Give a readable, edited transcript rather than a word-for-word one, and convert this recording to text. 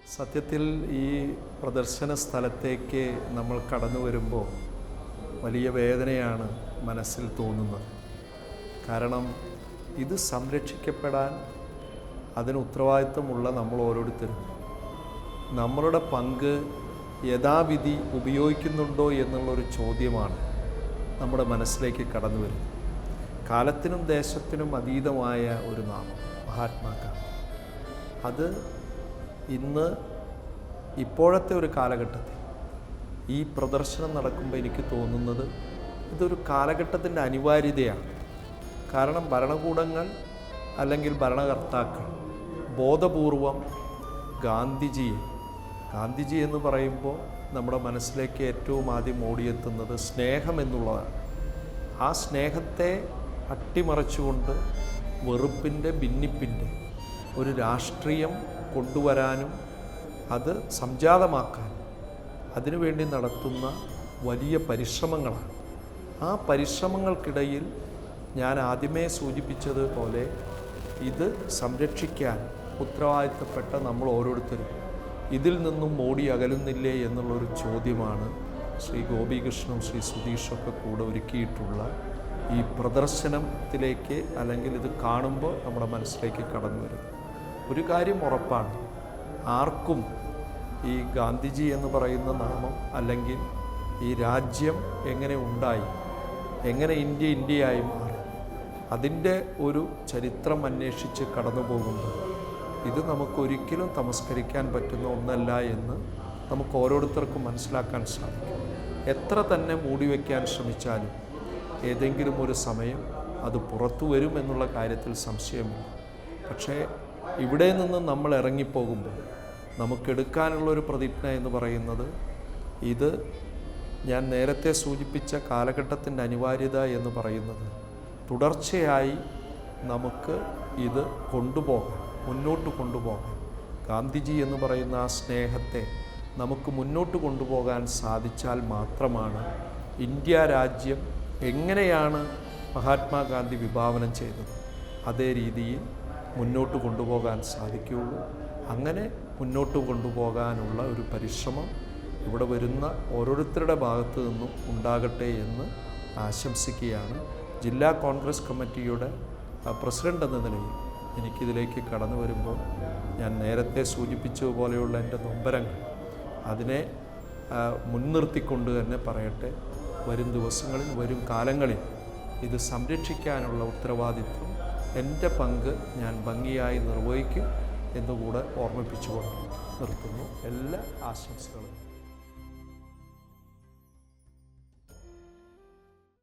സത്യത്തിൽ ഈ പ്രദർശന സ്ഥലത്തേക്ക് നമ്മൾ കടന്നു വരുമ്പോൾ വലിയ വേദനയാണ് മനസ്സിൽ തോന്നുന്നത്. കാരണം ഇത് സംരക്ഷിക്കപ്പെടാൻ അതിന് ഉത്തരവാദിത്വമുള്ള നമ്മൾ ഓരോരുത്തരും നമ്മളുടെ പങ്ക് യഥാവിധി ഉപയോഗിക്കുന്നുണ്ടോ എന്നുള്ളൊരു ചോദ്യമാണ് നമ്മുടെ മനസ്സിലേക്ക് കടന്നു വരുന്നത്. കാലത്തിനും ദേശത്തിനും അതീതമായ ഒരു നാമം മഹാത്മാഗാന്ധി. അത് ഇന്ന് ഇപ്പോഴത്തെ ഒരു കാലഘട്ടത്തിൽ ഈ പ്രദർശനം നടക്കുമ്പോൾ എനിക്ക് തോന്നുന്നത് ഇതൊരു കാലഘട്ടത്തിൻ്റെ അനിവാര്യതയാണ്. കാരണം ഭരണകൂടങ്ങൾ അല്ലെങ്കിൽ ഭരണകർത്താക്കൾ ബോധപൂർവം ഗാന്ധിജി എന്ന് പറയുമ്പോൾ നമ്മുടെ മനസ്സിലേക്ക് ഏറ്റവും ആദ്യം ഓടിയെത്തുന്നത് സ്നേഹം എന്നുള്ളതാണ്. ആ സ്നേഹത്തെ അട്ടിമറിച്ചുകൊണ്ട് വെറുപ്പിൻ്റെ ഭിന്നിപ്പിൻ്റെ ഒരു രാഷ്ട്രീയം കൊണ്ടുവരാനും അത് സംജാതമാക്കാനും അതിനുവേണ്ടി നടത്തുന്ന വലിയ പരിശ്രമങ്ങളാണ്. ആ പരിശ്രമങ്ങൾക്കിടയിൽ ഞാൻ ആദ്യമേ സൂചിപ്പിച്ചതുപോലെ ഇത് സംരക്ഷിക്കാൻ ഉത്തരവാദിത്തപ്പെട്ട നമ്മൾ ഓരോരുത്തരും ഇതിൽ നിന്നും ഓടി അകലുന്നില്ലേ എന്നുള്ളൊരു ചോദ്യമാണ് ശ്രീ ഗോപികൃഷ്ണനും ശ്രീ സുധീഷൊക്കെ കൂടെ ഒരുക്കിയിട്ടുള്ള ഈ പ്രദർശനത്തിലേക്ക് അല്ലെങ്കിൽ ഇത് കാണുമ്പോൾ നമ്മുടെ മനസ്സിലേക്ക് കടന്നു വരുന്നത്. ഒരു കാര്യം ഉറപ്പാണ്, ആർക്കും ഈ ഗാന്ധിജി എന്ന് പറയുന്ന നാമം അല്ലെങ്കിൽ ഈ രാജ്യം എങ്ങനെ ഉണ്ടായി, എങ്ങനെ ഇന്ത്യയായി മാറി, അതിൻ്റെ ഒരു ചരിത്രം അന്വേഷിച്ച് കടന്നു പോകുമ്പോൾ ഇത് നമുക്കൊരിക്കലും തമസ്കരിക്കാൻ പറ്റുന്ന ഒന്നല്ല എന്ന് നമുക്ക് ഓരോരുത്തർക്കും മനസ്സിലാക്കാൻ സാധിക്കും. എത്ര തന്നെ മൂടിവെക്കാൻ ശ്രമിച്ചാലും ഏതെങ്കിലും ഒരു സമയം അത് പുറത്തു വരും എന്നുള്ള കാര്യത്തിൽ സംശയമില്ല. പക്ഷേ ഇവിടെ നിന്ന് നമ്മൾ ഇറങ്ങിപ്പോകുമ്പോൾ നമുക്കെടുക്കാനുള്ളൊരു പ്രതിജ്ഞ എന്ന് പറയുന്നത് ഇത് ഞാൻ നേരത്തെ സൂചിപ്പിച്ച കാലഘട്ടത്തിൻ്റെ അനിവാര്യത എന്ന് പറയുന്നത് തുടർച്ചയായി നമുക്ക് ഇത് മുന്നോട്ട് കൊണ്ടുപോകാം. ഗാന്ധിജി എന്ന് പറയുന്ന ആ സ്നേഹത്തെ നമുക്ക് മുന്നോട്ട് കൊണ്ടുപോകാൻ സാധിച്ചാൽ മാത്രമാണ് ഇന്ത്യ രാജ്യം എങ്ങനെയാണ് മഹാത്മാഗാന്ധി വിഭാവനം ചെയ്തത് അതേ രീതിയിൽ മുന്നോട്ട് കൊണ്ടുപോകാൻ സാധിക്കുകയുള്ളൂ. അങ്ങനെ മുന്നോട്ട് കൊണ്ടുപോകാനുള്ള ഒരു പരിശ്രമം ഇവിടെ വരുന്ന ഓരോരുത്തരുടെ ഭാഗത്തു നിന്നും ഉണ്ടാകട്ടെ എന്ന് ആശംസിക്കുകയാണ്. ജില്ലാ കോൺഗ്രസ് കമ്മിറ്റിയുടെ പ്രസിഡൻ്റ് എന്ന നിലയിൽ എനിക്കിതിലേക്ക് കടന്നു വരുമ്പോൾ ഞാൻ നേരത്തെ സൂചിപ്പിച്ചതുപോലെയുള്ള എൻ്റെ നൊമ്പരങ്ങൾ അതിനെ മുൻനിർത്തിക്കൊണ്ട് തന്നെ പറയട്ടെ, വരും ദിവസങ്ങളിൽ വരും കാലങ്ങളിൽ ഇത് സംരക്ഷിക്കാനുള്ള ഉത്തരവാദിത്വം എൻ്റെ പങ്ക് ഞാൻ ഭംഗിയായി നിർവഹിക്കും എന്നുകൂടെ ഓർമ്മിപ്പിച്ചുകൊണ്ട് നിർത്തുന്നു. എല്ലാ ആശംസകളും.